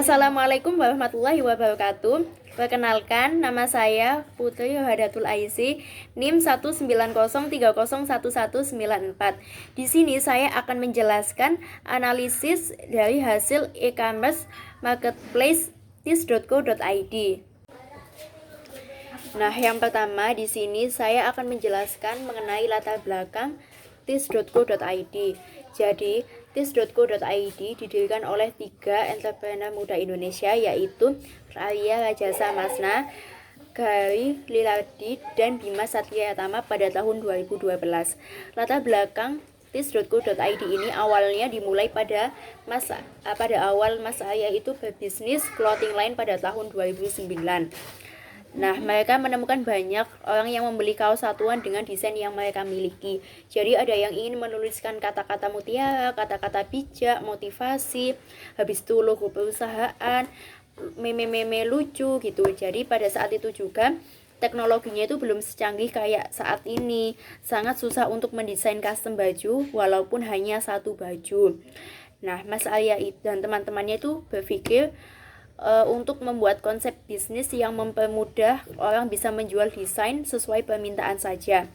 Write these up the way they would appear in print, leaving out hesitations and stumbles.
Assalamualaikum warahmatullahi wabarakatuh. Perkenalkan, nama saya Putri Rohadatul Aisy, NIM 190301194. Di sini saya akan menjelaskan analisis dari hasil e-commerce marketplace tis.co.id. Nah, yang pertama di sini saya akan menjelaskan mengenai latar belakang tis.co.id. Jadi, tis.co.id didirikan oleh 3 entrepreneur muda Indonesia, yaitu Arya Rajasa Masna, Gary Lilardi, dan Bima Satyatama pada tahun 2012. Latar belakang tis.co.id ini awalnya dimulai pada awal Mas Arya itu berbisnis clothing line pada tahun 2009. Nah, mereka menemukan banyak orang yang membeli kaos satuan dengan desain yang mereka miliki. Jadi ada yang ingin menuliskan kata-kata mutiara, kata-kata bijak, motivasi, habis itu logo perusahaan, meme-meme lucu gitu. Jadi pada saat itu juga teknologinya itu belum secanggih kayak saat ini. Sangat susah untuk mendesain custom baju walaupun hanya satu baju. Nah, Mas Arya dan teman-temannya itu berpikir untuk membuat konsep bisnis yang mempermudah orang bisa menjual desain sesuai permintaan saja.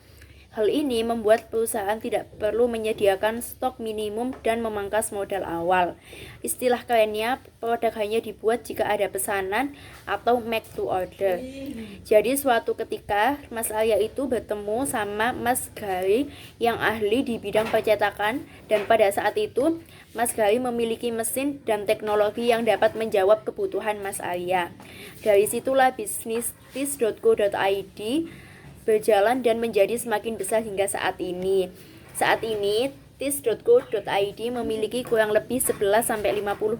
Hal ini membuat perusahaan tidak perlu menyediakan stok minimum dan memangkas modal awal. Istilah kerennya, produk hanya dibuat jika ada pesanan atau make to order. Jadi suatu ketika Mas Arya itu bertemu sama Mas Gary yang ahli di bidang percetakan, dan pada saat itu Mas Gary memiliki mesin dan teknologi yang dapat menjawab kebutuhan Mas Arya. Dari situlah bisnis tis.co.id berjalan dan menjadi semakin besar hingga saat ini. Saat ini, tis.co.id memiliki kurang lebih 11-50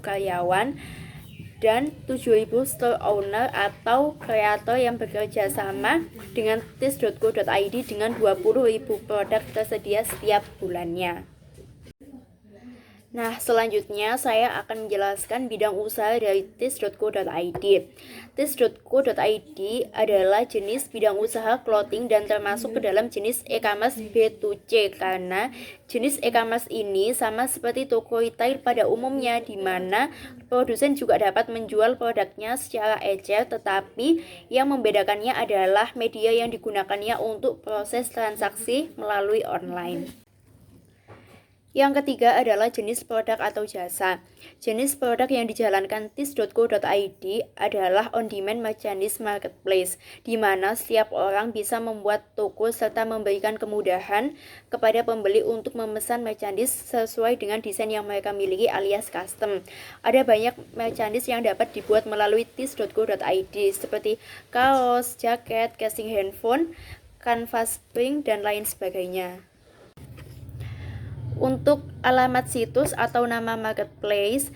karyawan dan 7.000 store owner atau kreator yang bekerja sama dengan tis.co.id dengan 20.000 produk tersedia setiap bulannya. Nah, selanjutnya saya akan menjelaskan bidang usaha dari tis.co.id. Tis.co.id adalah jenis bidang usaha clothing dan termasuk ke dalam jenis e-commerce B2C, karena jenis e-commerce ini sama seperti toko retail pada umumnya, di mana produsen juga dapat menjual produknya secara ecer, tetapi yang membedakannya adalah media yang digunakannya untuk proses transaksi melalui online. Yang ketiga adalah jenis produk atau jasa. Jenis produk yang dijalankan tis.co.id adalah on-demand merchandise marketplace, di mana setiap orang bisa membuat toko serta memberikan kemudahan kepada pembeli untuk memesan merchandise sesuai dengan desain yang mereka miliki alias custom. Ada banyak merchandise yang dapat dibuat melalui tis.co.id seperti kaos, jaket, casing handphone, kanvas print, dan lain sebagainya. Untuk alamat situs atau nama marketplace,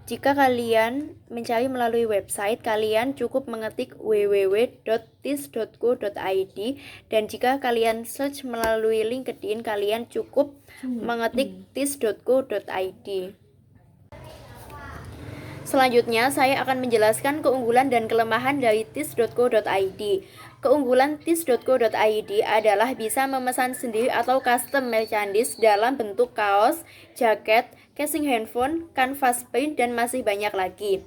jika kalian mencari melalui website, kalian cukup mengetik www.tis.co.id, dan jika kalian search melalui LinkedIn, kalian cukup mengetik tis.co.id. Selanjutnya, saya akan menjelaskan keunggulan dan kelemahan dari tis.co.id. Keunggulan tis.co.id adalah bisa memesan sendiri atau custom merchandise dalam bentuk kaos, jaket, casing handphone, kanvas print, dan masih banyak lagi.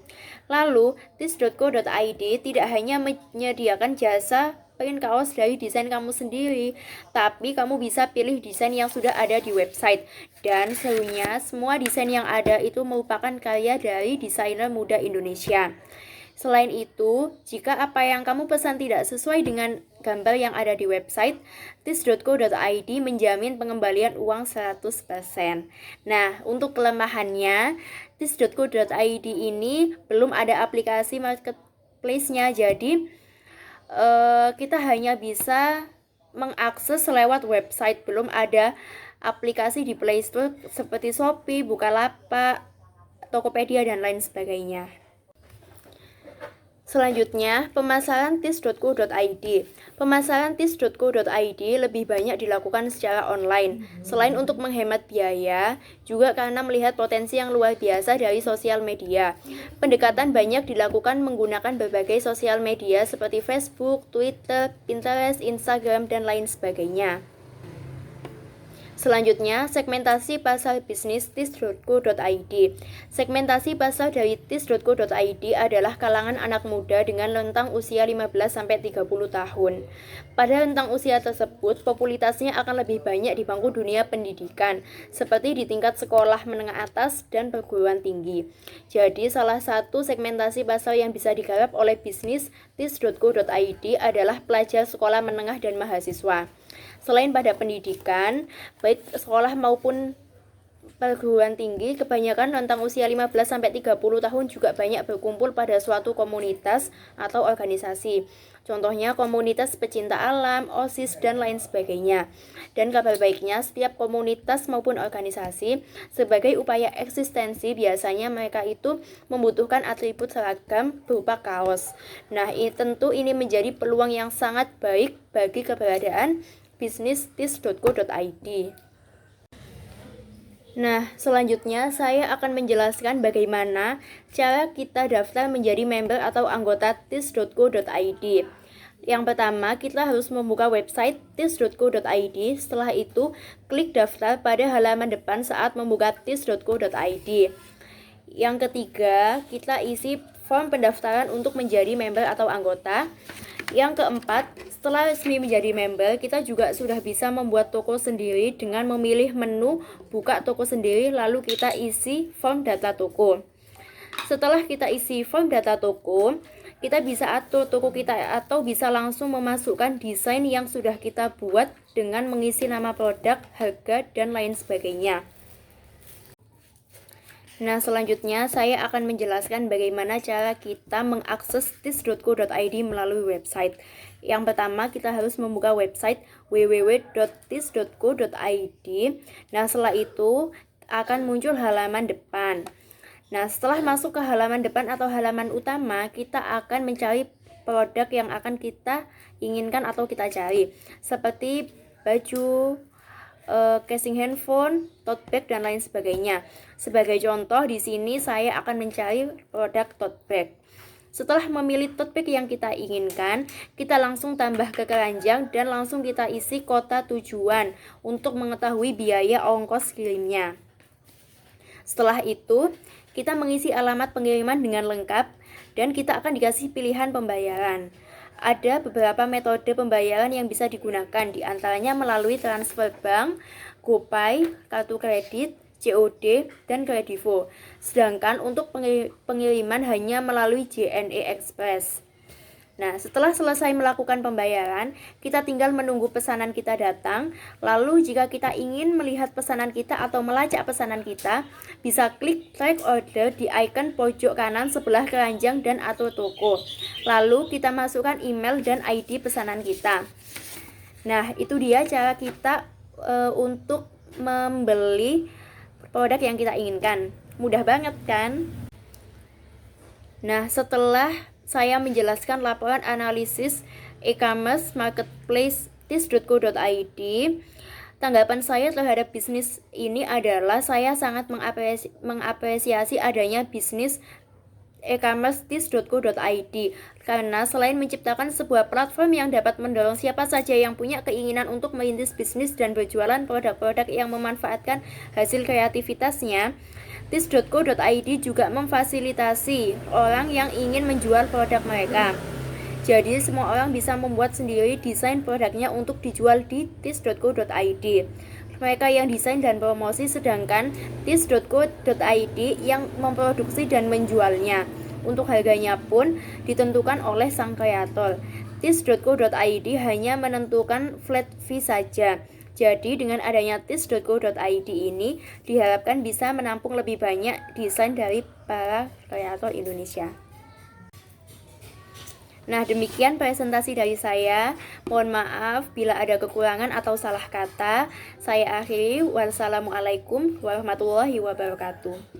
Lalu, tis.co.id tidak hanya menyediakan jasa print kaos dari desain kamu sendiri, tapi kamu bisa pilih desain yang sudah ada di website. Dan serunya, semua desain yang ada itu merupakan karya dari desainer muda Indonesia. Selain itu, jika apa yang kamu pesan tidak sesuai dengan gambar yang ada di website, tis.co.id menjamin pengembalian uang 100%. Nah, untuk kelemahannya, tis.co.id ini belum ada aplikasi marketplace-nya, jadi kita hanya bisa mengakses lewat website, belum ada aplikasi di Play Store seperti Shopee, Bukalapak, Tokopedia, dan lain sebagainya. Selanjutnya, pemasaran tis.co.id. Pemasaran tis.co.id lebih banyak dilakukan secara online. Selain untuk menghemat biaya, juga karena melihat potensi yang luar biasa dari sosial media. Pendekatan banyak dilakukan menggunakan berbagai sosial media seperti Facebook, Twitter, Pinterest, Instagram, dan lain sebagainya. Selanjutnya, segmentasi pasar bisnis tis.co.id. Segmentasi pasar dari tis.co.id adalah kalangan anak muda dengan rentang usia 15-30 tahun. Pada rentang usia tersebut, popularitasnya akan lebih banyak di bangku dunia pendidikan, seperti di tingkat sekolah menengah atas dan perguruan tinggi. Jadi, salah satu segmentasi pasar yang bisa digarap oleh bisnis tis.co.id adalah pelajar sekolah menengah dan mahasiswa. Selain pada pendidikan, baik sekolah maupun perguruan tinggi, kebanyakan rentang usia 15-30 tahun juga banyak berkumpul pada suatu komunitas atau organisasi. Contohnya komunitas pecinta alam, OSIS, dan lain sebagainya. Dan kabar baiknya, setiap komunitas maupun organisasi sebagai upaya eksistensi biasanya mereka itu membutuhkan atribut seragam berupa kaos. Nah, tentu ini menjadi peluang yang sangat baik bagi keberadaan bisnis tis.co.id. Nah, selanjutnya saya akan menjelaskan bagaimana cara kita daftar menjadi member atau anggota tis.co.id. Yang pertama, kita harus membuka website tis.co.id. Setelah itu, klik daftar pada halaman depan saat membuka tis.co.id. Yang ketiga, kita isi form pendaftaran untuk menjadi member atau anggota. Yang keempat, setelah resmi menjadi member, kita juga sudah bisa membuat toko sendiri dengan memilih menu buka toko sendiri, lalu kita isi form data toko. Setelah kita isi form data toko, kita bisa atur toko kita atau bisa langsung memasukkan desain yang sudah kita buat dengan mengisi nama produk, harga, dan lain sebagainya. Nah, selanjutnya saya akan menjelaskan bagaimana cara kita mengakses tis.co.id melalui website. Yang pertama, kita harus membuka website www.tis.co.id. Nah, setelah itu akan muncul halaman depan. Nah, setelah masuk ke halaman depan atau halaman utama, kita akan mencari produk yang akan kita inginkan atau kita cari, seperti baju, casing handphone, tote bag, dan lain sebagainya. Sebagai contoh, di sini saya akan mencari produk tote bag. Setelah memilih tote bag yang kita inginkan, kita langsung tambah ke keranjang dan langsung kita isi kota tujuan untuk mengetahui biaya ongkos kirimnya. Setelah itu, kita mengisi alamat pengiriman dengan lengkap dan kita akan dikasih pilihan pembayaran. Ada beberapa metode pembayaran yang bisa digunakan, diantaranya melalui transfer bank, GoPay, kartu kredit, COD, dan Kredivo. Sedangkan untuk pengiriman hanya melalui JNE Express. Nah, setelah selesai melakukan pembayaran, kita tinggal menunggu pesanan kita datang. Lalu jika kita ingin melihat pesanan kita atau melacak pesanan kita, bisa klik track order di icon pojok kanan sebelah keranjang dan atur toko. Lalu kita masukkan email dan ID pesanan kita. Nah, itu dia cara kita untuk membeli produk yang kita inginkan. Mudah banget kan? Nah, setelah saya menjelaskan laporan analisis e-commerce marketplace tis.co.id, tanggapan saya terhadap bisnis ini adalah saya sangat mengapresiasi adanya bisnis e-commerce tis.co.id karena selain menciptakan sebuah platform yang dapat mendorong siapa saja yang punya keinginan untuk merintis bisnis dan berjualan produk-produk yang memanfaatkan hasil kreativitasnya, tis.co.id juga memfasilitasi orang yang ingin menjual produk mereka. Jadi semua orang bisa membuat sendiri desain produknya untuk dijual di tis.co.id. Mereka yang desain dan promosi, sedangkan tis.co.id yang memproduksi dan menjualnya. Untuk harganya pun ditentukan oleh sang kreator. tis.co.id hanya menentukan flat fee saja. Jadi dengan adanya tis.co.id ini diharapkan bisa menampung lebih banyak desain dari para kreator Indonesia. Nah, demikian presentasi dari saya. Mohon maaf bila ada kekurangan atau salah kata. Saya akhiri. Wassalamualaikum warahmatullahi wabarakatuh.